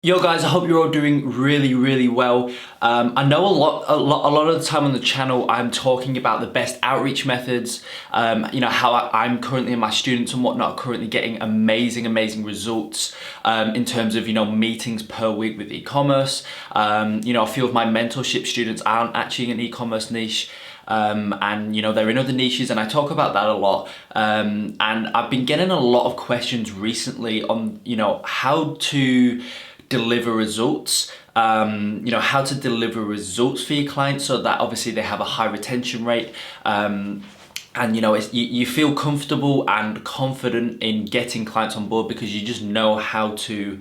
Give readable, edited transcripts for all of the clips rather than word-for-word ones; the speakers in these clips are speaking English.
Yo guys, I hope you're all doing really well. I know a lot of the time on the channel I'm talking about the best outreach methods, how I'm currently in my students and whatnot currently getting amazing results in terms of, meetings per week with e-commerce. A few of my mentorship students aren't actually in e-commerce niche. And they're in other niches, and I talk about that a lot. And I've been getting a lot of questions recently on, how to deliver results, how to deliver results for your clients so that obviously they have a high retention rate. And you feel comfortable and confident in getting clients on board because you just know how to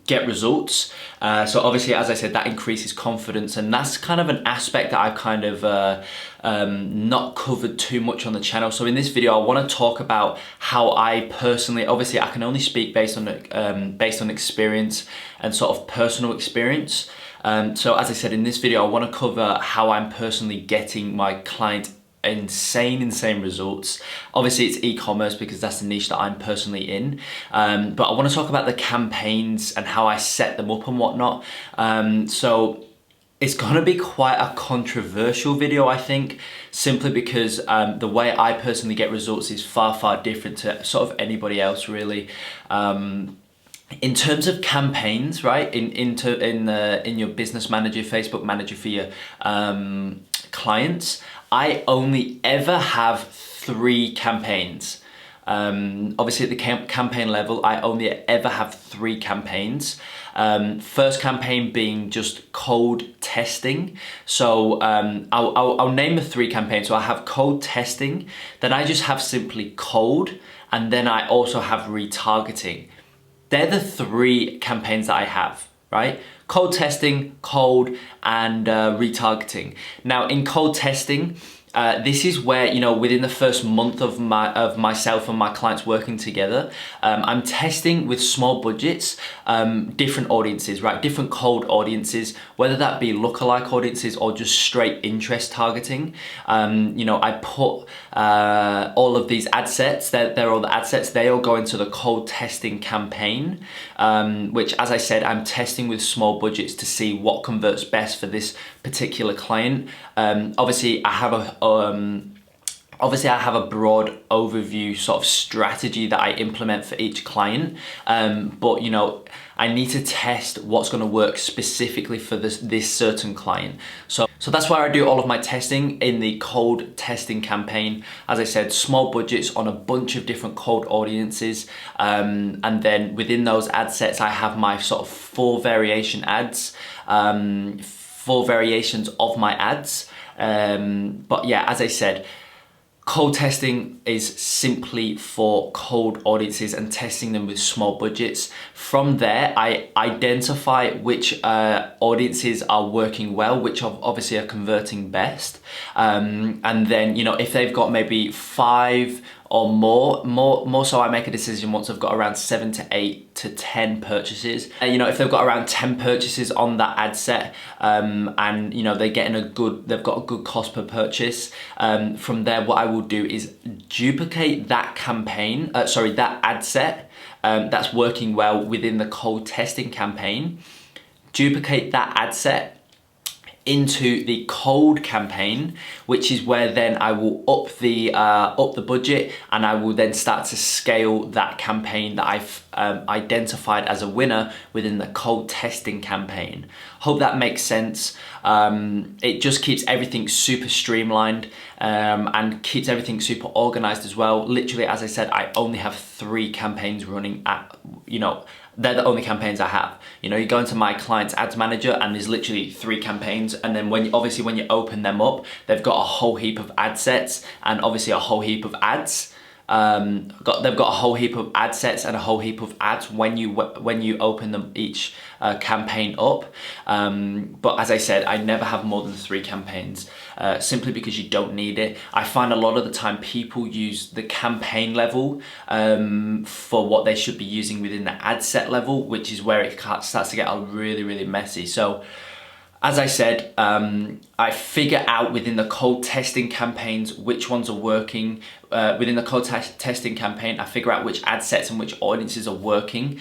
get results. So obviously, as I said, that increases confidence, and that's kind of an aspect that I've kind of not covered too much on the channel. So in this video, I want to talk about how I personally, obviously I can only speak based on experience and sort of personal experience. So as I said, in this video, I want to cover how I'm personally getting my client insane results. Obviously it's e-commerce because that's the niche that I'm personally in, but I want to talk about the campaigns and how I set them up and whatnot. So it's gonna be quite a controversial video, I think, simply because the way I personally get results is far different to sort of anybody else really. In terms of campaigns, right, in your business manager, Facebook manager for your clients, I only ever have 3 campaigns. Obviously at the campaign level, I only ever have 3 campaigns. First campaign being just cold testing. So I'll name the 3 campaigns. So I have cold testing, then I just have simply cold, and then I also have retargeting. They're the 3 campaigns that I have, right? Cold testing, cold, and retargeting. Now in cold testing, this is where, within the first month of myself and my clients working together, I'm testing with small budgets, different audiences, right? Different cold audiences, whether that be lookalike audiences or just straight interest targeting. I put all of these ad sets, they're all the ad sets, they all go into the cold testing campaign, which, as I said, I'm testing with small budgets to see what converts best for this particular client. Obviously I have a broad overview sort of strategy that I implement for each client, but I need to test what's going to work specifically for this certain client. So that's why I do all of my testing in the cold testing campaign. As I said, small budgets on a bunch of different cold audiences, and then within those ad sets, I have my sort of 4 variation ads, 4 variations of my ads. But yeah, as I said, cold testing is simply for cold audiences and testing them with small budgets. From there, I identify which audiences are working well, which obviously are converting best. And then, if they've got maybe 5 or more so I make a decision once I've got around 7 to 8 to 10 purchases. If they've got around 10 purchases on that ad set, and they've got a good cost per purchase, from there what I will do is duplicate that campaign, that ad set that's working well within the cold testing campaign, duplicate that ad set into the cold campaign, which is where then I will up the budget, and I will then start to scale that campaign that I've identified as a winner within the cold testing campaign. Hope that makes sense. It just keeps everything super streamlined, and keeps everything super organized as well. Literally, as I said, I only have 3 campaigns running at, they're the only campaigns I have. You go into my client's ads manager and there's literally 3 campaigns, and then when you open them up, they've got a whole heap of ad sets and obviously a whole heap of ads. They've got a whole heap of ad sets and a whole heap of ads when you open them each campaign up. But as I said, I never have more than 3 campaigns, simply because you don't need it. I find a lot of the time people use the campaign level for what they should be using within the ad set level, which is where it starts to get really messy. So As I said, I figure out within the cold testing campaigns which ones are working. Within the cold testing campaign, I figure out which ad sets and which audiences are working.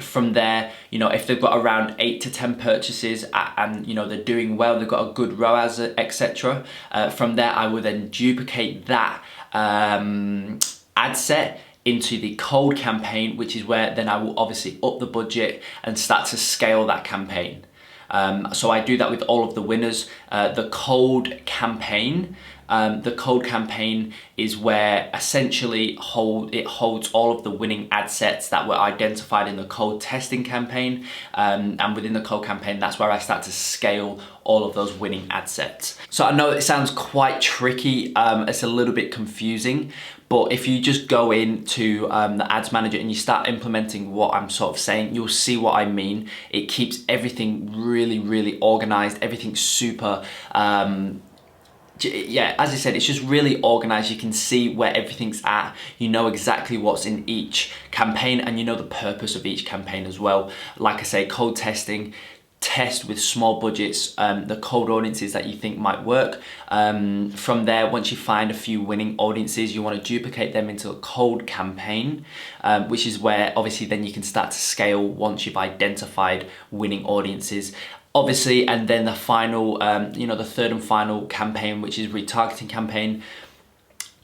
From there, you know, if they've got around 8 to 10 purchases and you know they're doing well, they've got a good ROAS, etc. From there, I will then duplicate that ad set into the cold campaign, which is where then I will obviously up the budget and start to scale that campaign. So I do that with all of the winners. The cold campaign is where essentially it holds all of the winning ad sets that were identified in the cold testing campaign. And within the cold campaign, that's where I start to scale all of those winning ad sets. So I know it sounds quite tricky. It's a little bit confusing, but if you just go into the ads manager and you start implementing what I'm sort of saying, you'll see what I mean. It keeps everything really, really organized, everything super, yeah, as I said, it's just really organized. You can see where everything's at. You know exactly what's in each campaign and you know the purpose of each campaign as well. Like I say, cold testing, test with small budgets, the cold audiences that you think might work. From there, once you find a few winning audiences, you want to duplicate them into a cold campaign, which is where obviously then you can start to scale once you've identified winning audiences. Obviously, and then the final, you know, the third and final campaign, which is retargeting campaign,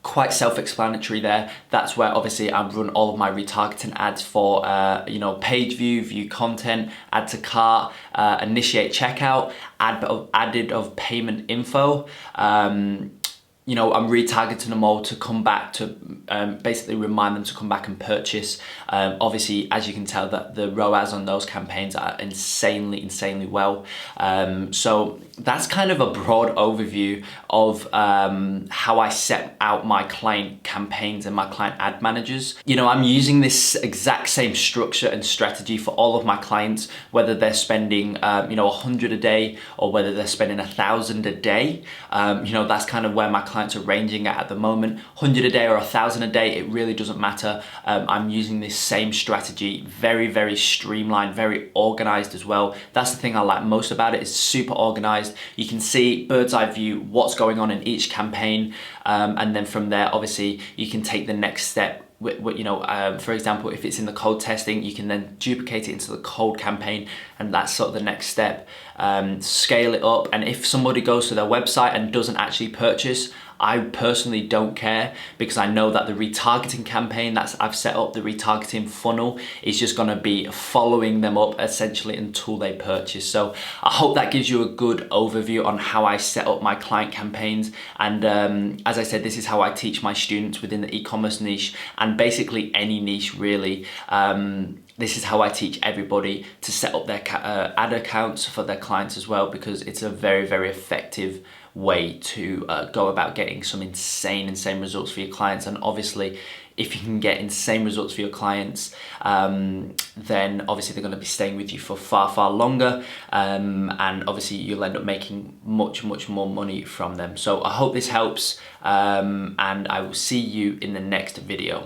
quite self-explanatory there. That's where obviously I run all of my retargeting ads for, you know, page view content, add to cart, initiate checkout, added of payment info. You know, I'm retargeting them all to come back to basically remind them to come back and purchase. Obviously, as you can tell, that the ROAS on those campaigns are insanely well. So that's kind of a broad overview of how I set out my client campaigns and my client ad managers. You know, I'm using this exact same structure and strategy for all of my clients, whether they're spending, you know, 100 a day or whether they're spending 1,000 a day. You know, that's kind of where my clients are ranging at the moment. 100 a day or 1,000 a day, it really doesn't matter. I'm using this same strategy, very streamlined, very organized as well. That's the thing I like most about it, is super organized. You can see bird's eye view what's going on in each campaign, and then from there obviously you can take the next step. You know, for example, if it's in the cold testing, you can then duplicate it into the cold campaign, and that's sort of the next step. Scale it up, and if somebody goes to their website and doesn't actually purchase, I personally don't care, because I know that the retargeting campaign that I've set up, the retargeting funnel, is just gonna be following them up essentially until they purchase. So I hope that gives you a good overview on how I set up my client campaigns. And as I said, this is how I teach my students within the e-commerce niche, and basically any niche really. This is how I teach everybody to set up their ad accounts for their clients as well, because it's a very effective way to go about getting some insane results for your clients. And obviously, if you can get insane results for your clients, then obviously they're going to be staying with you for far longer, and obviously you'll end up making much more money from them. So I hope this helps, and I will see you in the next video.